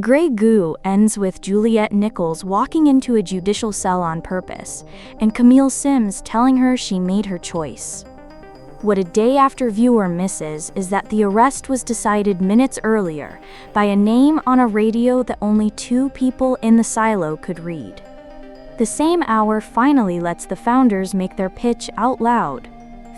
Grey Goo ends with Juliette Nichols walking into a judicial cell on purpose, and Camille Sims telling her she made her choice. What a day after viewer misses is that the arrest was decided minutes earlier by a name on a radio that only 2 people in the silo could read. The same hour finally lets the founders make their pitch out loud.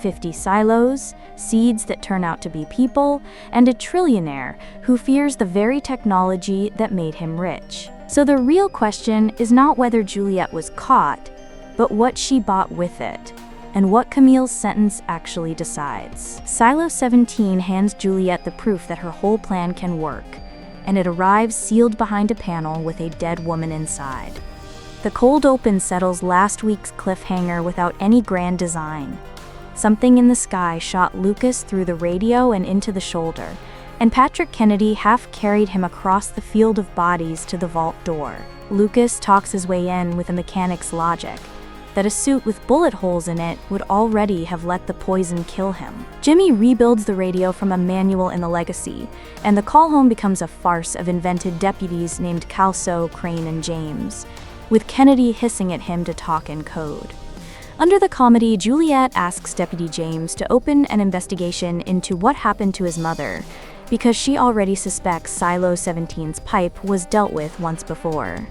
50 silos, seeds that turn out to be people, and a trillionaire who fears the very technology that made him rich. So the real question is not whether Juliette was caught, but what she bought with it, and what Camille's sentence actually decides. Silo 17 hands Juliette the proof that her whole plan can work, and it arrives sealed behind a panel with a dead woman inside. The cold open settles last week's cliffhanger without any grand design. Something in the sky shot Lucas through the radio and into the shoulder, and Patrick Kennedy half carried him across the field of bodies to the vault door. Lucas talks his way in with a mechanic's logic, that a suit with bullet holes in it would already have let the poison kill him. Jimmy rebuilds the radio from a manual in the Legacy, and the call home becomes a farce of invented deputies named Calso, Crane, and James, with Kennedy hissing at him to talk in code. Under the comedy, Juliette asks Deputy James to open an investigation into what happened to his mother, because she already suspects Silo 17's pipe was dealt with once before.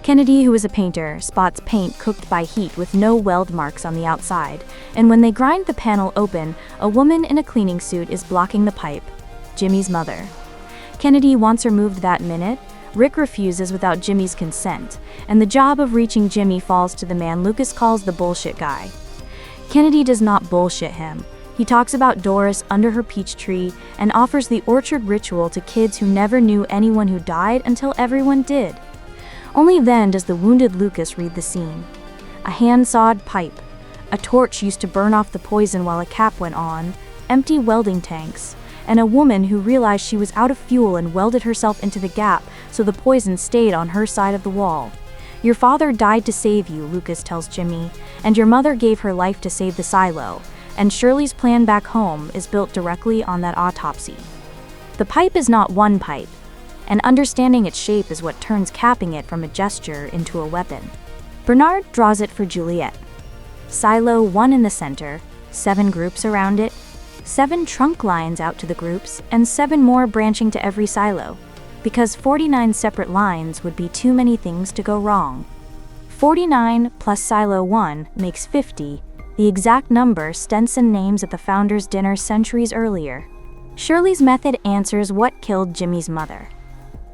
Kennedy, who is a painter, spots paint cooked by heat with no weld marks on the outside, and when they grind the panel open, a woman in a cleaning suit is blocking the pipe, Jimmy's mother. Kennedy wants her moved that minute. Rick refuses without Jimmy's consent, and the job of reaching Jimmy falls to the man Lucas calls the bullshit guy. Kennedy does not bullshit him. He talks about Doris under her peach tree and offers the orchard ritual to kids who never knew anyone who died until everyone did. Only then does the wounded Lucas read the scene. A hand-sawed pipe, a torch used to burn off the poison while a cap went on, empty welding tanks, and a woman who realized she was out of fuel and welded herself into the gap so the poison stayed on her side of the wall. Your father died to save you, Lucas tells Jimmy, and your mother gave her life to save the silo, and Shirley's plan back home is built directly on that autopsy. The pipe is not one pipe, and understanding its shape is what turns capping it from a gesture into a weapon. Bernard draws it for Juliette. Silo 1 in the center, 7 groups around it, 7 trunk lines out to the groups, and 7 more branching to every silo, because 49 separate lines would be too many things to go wrong. 49 plus Silo 1 makes 50, the exact number Stenson names at the founders' dinner centuries earlier. Shirley's method answers what killed Jimmy's mother.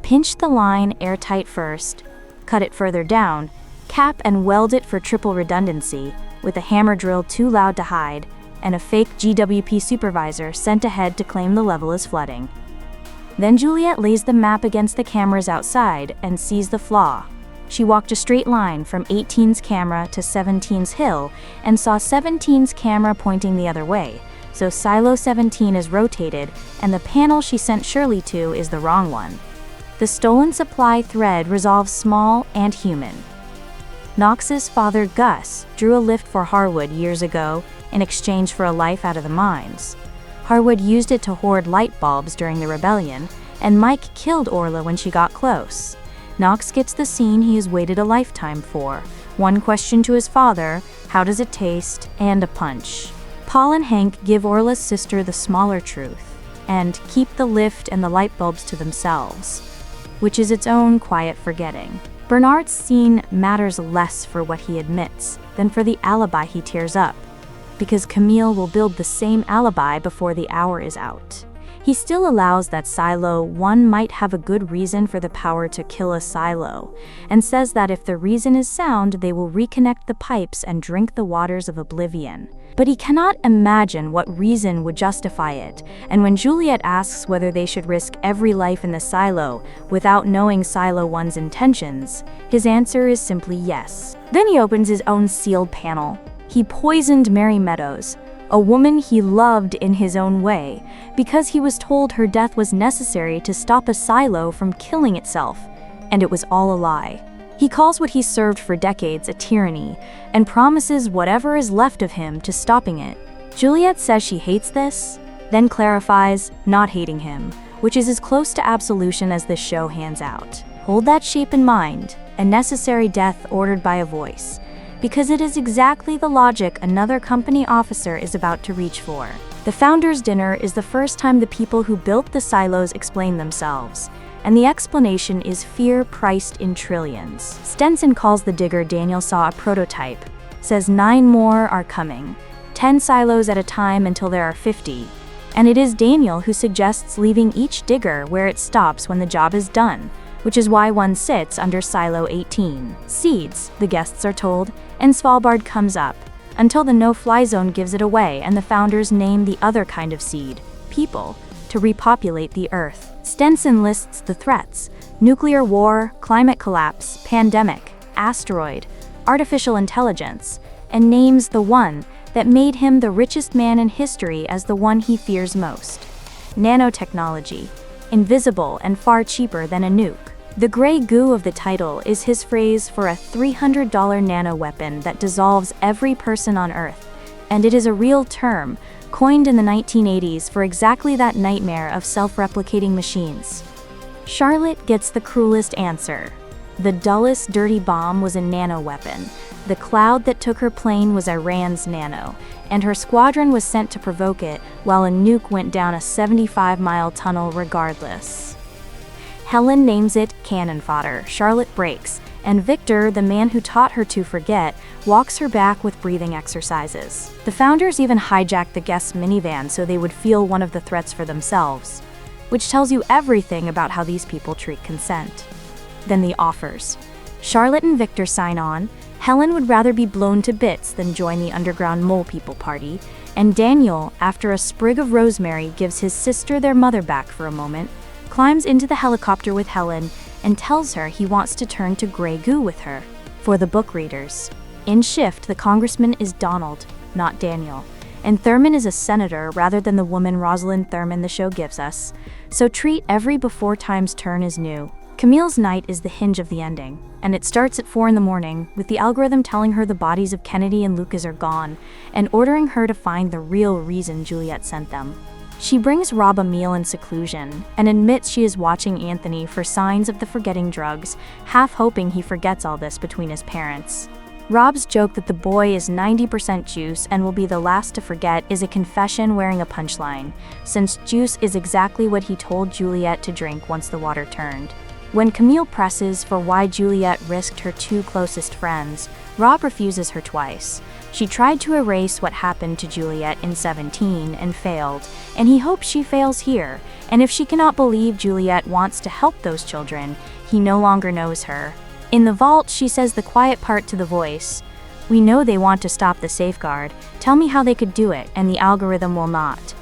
Pinch the line airtight first, cut it further down, cap and weld it for triple redundancy, with a hammer drill too loud to hide, and a fake GWP supervisor sent ahead to claim the level is flooding. Then Juliette lays the map against the cameras outside and sees the flaw. She walked a straight line from 18's camera to 17's hill and saw 17's camera pointing the other way, so Silo 17 is rotated and the panel she sent Shirley to is the wrong one. The stolen supply thread resolves small and human. Knox's father, Gus, drew a lift for Harwood years ago in exchange for a life out of the mines. Harwood used it to hoard light bulbs during the rebellion, and Mike killed Orla when she got close. Knox gets the scene he has waited a lifetime for. One question to his father, how does it taste, and a punch. Paul and Hank give Orla's sister the smaller truth, and keep the lift and the light bulbs to themselves, which is its own quiet forgetting. Bernard's scene matters less for what he admits than for the alibi he tears up, because Camille will build the same alibi before the hour is out. He still allows that Silo 1 might have a good reason for the power to kill a silo, and says that if the reason is sound, they will reconnect the pipes and drink the waters of oblivion. But he cannot imagine what reason would justify it, and when Juliette asks whether they should risk every life in the silo without knowing Silo 1's intentions, his answer is simply yes. Then he opens his own sealed panel. He poisoned Mary Meadows, a woman he loved in his own way, because he was told her death was necessary to stop a silo from killing itself, and it was all a lie. He calls what he served for decades a tyranny, and promises whatever is left of him to stopping it. Juliette says she hates this, then clarifies not hating him, which is as close to absolution as this show hands out. Hold that shape in mind, a necessary death ordered by a voice, because it is exactly the logic another company officer is about to reach for. The founders' dinner is the first time the people who built the silos explain themselves, and the explanation is fear priced in trillions. Stenson calls the digger Daniel saw a prototype, says 9 more are coming, 10 silos at a time until there are 50, and it is Daniel who suggests leaving each digger where it stops when the job is done, which is why one sits under silo 18. Seeds, the guests are told, and Svalbard comes up, until the no-fly zone gives it away and the founders name the other kind of seed, people, to repopulate the Earth. Stenson lists the threats: nuclear war, climate collapse, pandemic, asteroid, artificial intelligence, and names the one that made him the richest man in history as the one he fears most: nanotechnology, invisible and far cheaper than a nuke. The gray goo of the title is his phrase for a $300 nano weapon that dissolves every person on Earth, and it is a real term, coined in the 1980s for exactly that nightmare of self-replicating machines. Charlotte gets the cruelest answer. The dullest dirty bomb was a nano weapon. The cloud that took her plane was Iran's nano, and her squadron was sent to provoke it while a nuke went down a 75-mile tunnel regardless. Helen names it cannon fodder. Charlotte breaks, and Victor, the man who taught her to forget, walks her back with breathing exercises. The founders even hijacked the guests' minivan so they would feel one of the threats for themselves, which tells you everything about how these people treat consent. Then the offers. Charlotte and Victor sign on. Helen would rather be blown to bits than join the underground mole people party, and Daniel, after a sprig of rosemary gives his sister their mother back for a moment, climbs into the helicopter with Helen and tells her he wants to turn to gray goo with her. For the book readers, in Shift, the congressman is Donald, not Daniel, and Thurman is a senator rather than the woman Rosalind Thurman the show gives us, so treat every before time's turn as new. Camille's night is the hinge of the ending, and it starts at 4 a.m, with the algorithm telling her the bodies of Kennedy and Lucas are gone, and ordering her to find the real reason Juliette sent them. She brings Rob a meal in seclusion, and admits she is watching Anthony for signs of the forgetting drugs, half hoping he forgets all this between his parents. Rob's joke that the boy is 90% juice and will be the last to forget is a confession wearing a punchline, since juice is exactly what he told Juliette to drink once the water turned. When Camille presses for why Juliette risked her 2 closest friends, Rob refuses her twice. She tried to erase what happened to Juliette in 17 and failed, and he hopes she fails here, and if she cannot believe Juliette wants to help those children, he no longer knows her. In the vault, she says the quiet part to the voice: "We know they want to stop the safeguard, tell me how they could do it, and the algorithm will not."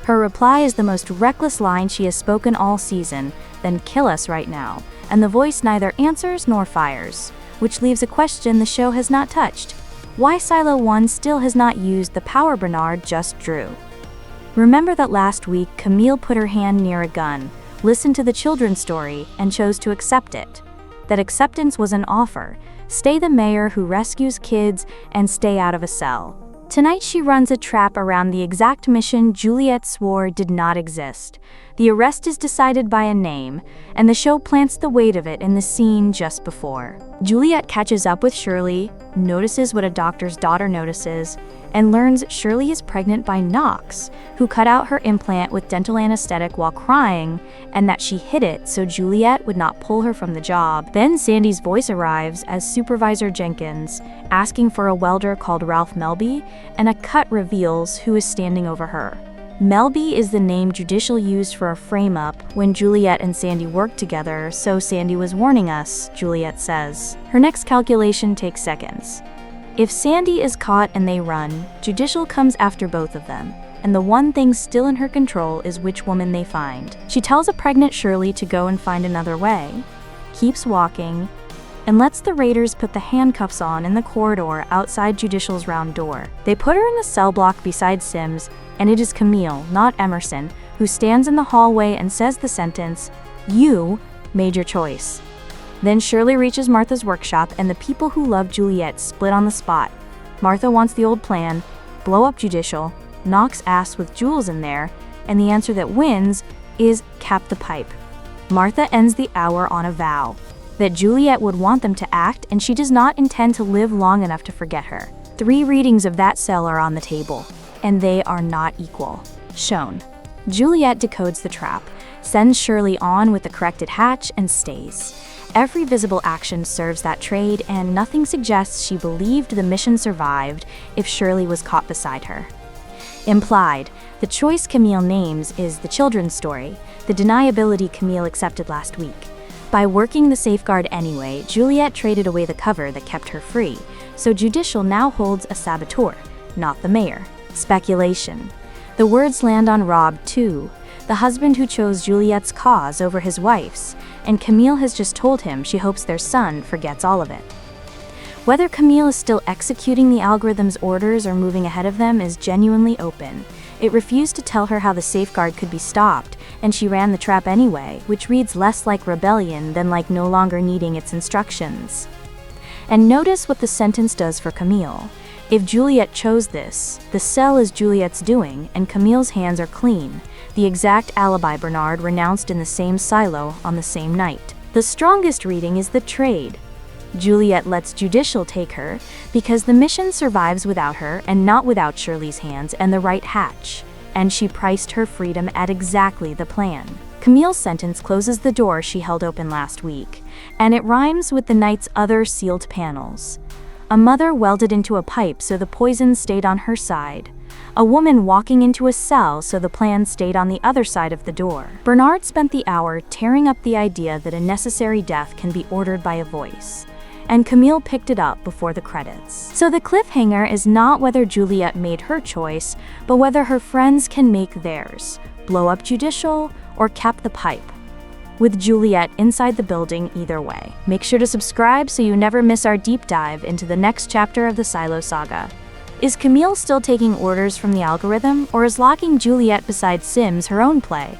Her reply is the most reckless line she has spoken all season: "Then kill us right now," and the voice neither answers nor fires, which leaves a question the show has not touched: why Silo 1 still has not used the power Bernard just drew. Remember that last week Camille put her hand near a gun, listened to the children's story, and chose to accept it. That acceptance was an offer: stay the mayor who rescues kids and stay out of a cell. Tonight she runs a trap around the exact mission Juliette swore did not exist. The arrest is decided by a name, and the show plants the weight of it in the scene just before. Juliette catches up with Shirley, notices what a doctor's daughter notices, and learns Shirley is pregnant by Knox, who cut out her implant with dental anesthetic while crying, and that she hid it so Juliette would not pull her from the job. Then Sandy's voice arrives as Supervisor Jenkins, asking for a welder called Ralph Melby, and a cut reveals who is standing over her. Melby is the name Judicial used for a frame-up when Juliette and Sandy worked together, so Sandy was warning us, Juliette says. Her next calculation takes seconds. If Sandy is caught and they run, Judicial comes after both of them, and the one thing still in her control is which woman they find. She tells a pregnant Shirley to go and find another way, keeps walking, and lets the raiders put the handcuffs on in the corridor outside Judicial's round door. They put her in the cell block beside Sims, and it is Camille, not Emerson, who stands in the hallway and says the sentence, "You made your choice." Then Shirley reaches Martha's workshop, and the people who love Juliette split on the spot. Martha wants the old plan: blow up Judicial. Knox asks with Jules in there, and the answer that wins is cap the pipe. Martha ends the hour on a vow that Juliette would want them to act, and she does not intend to live long enough to forget her. 3 readings of that cell are on the table, and they are not equal. Shown. Juliette decodes the trap, sends Shirley on with the corrected hatch, and stays. Every visible action serves that trade, and nothing suggests she believed the mission survived if Shirley was caught beside her. Implied, the choice Camille names is the children's story, the deniability Camille accepted last week. By working the safeguard anyway, Juliette traded away the cover that kept her free, so Judicial now holds a saboteur, not the mayor. Speculation. The words land on Rob, too, the husband who chose Juliette's cause over his wife's, and Camille has just told him she hopes their son forgets all of it. Whether Camille is still executing the algorithm's orders or moving ahead of them is genuinely open. It refused to tell her how the safeguard could be stopped, and she ran the trap anyway, which reads less like rebellion than like no longer needing its instructions. And notice what the sentence does for Camille. If Juliette chose this, the cell is Juliette's doing, and Camille's hands are clean, the exact alibi Bernard renounced in the same silo on the same night. The strongest reading is the trade. Juliette lets Judicial take her because the mission survives without her and not without Shirley's hands and the right hatch, and she priced her freedom at exactly the plan. Camille's sentence closes the door she held open last week, and it rhymes with the night's other sealed panels. A mother welded into a pipe so the poison stayed on her side. A woman walking into a cell so the plan stayed on the other side of the door. Bernard spent the hour tearing up the idea that a necessary death can be ordered by a voice, and Camille picked it up before the credits. So the cliffhanger is not whether Juliette made her choice, but whether her friends can make theirs, blow up Judicial or cap the pipe. With Juliette inside the building either way. Make sure to subscribe so you never miss our deep dive into the next chapter of the Silo saga. Is Camille still taking orders from the algorithm, or is locking Juliette beside Sims her own play?